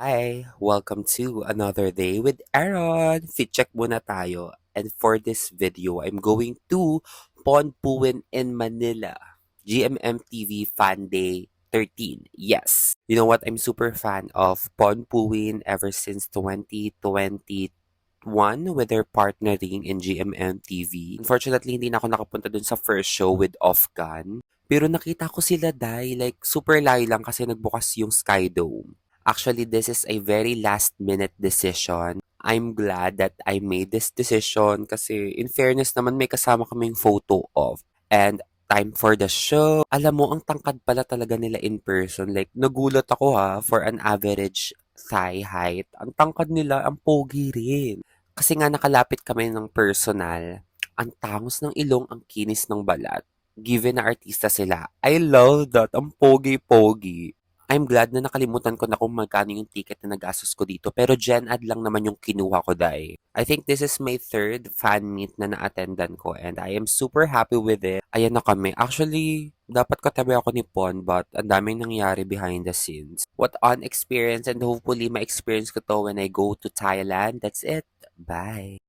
Hi! Welcome to another day with Aaron! Fit check muna tayo. And for this video, I'm going to Ponpuin in Manila. GMMTV Fan Day 13. Yes! You know what? I'm super fan of Ponpuin ever since 2021 with their partnering in GMMTV. Unfortunately, hindi na ako nakapunta dun sa first show with Offgan. Pero nakita ko sila like super layo lang kasi nagbukas yung Sky Dome. Actually, this is a very last minute decision. I'm glad that I made this decision kasi in fairness naman may kasama kaming photo of. And time for the show. Alam mo, ang tangkad pala talaga nila in person. Like, nagulat ako for an average thigh height. Ang tangkad nila, ang pogi rin. Kasi nga nakalapit kami ng personal. Ang tangos ng ilong, ang kinis ng balat. Given na artista sila. I love that. Ang pogi-pogi. I'm glad na nakalimutan ko na kung magkano yung ticket na nagastos ko dito. Pero Gen Ad lang naman yung kinuha ko dahil. I think this is my third fan meet na na-attendan ko and I am super happy with it. Ayan na kami. Actually, dapat katabi ako ni Pon but ang daming nangyari behind the scenes. What on experience and hopefully ma-experience ko to when I go to Thailand. That's it. Bye!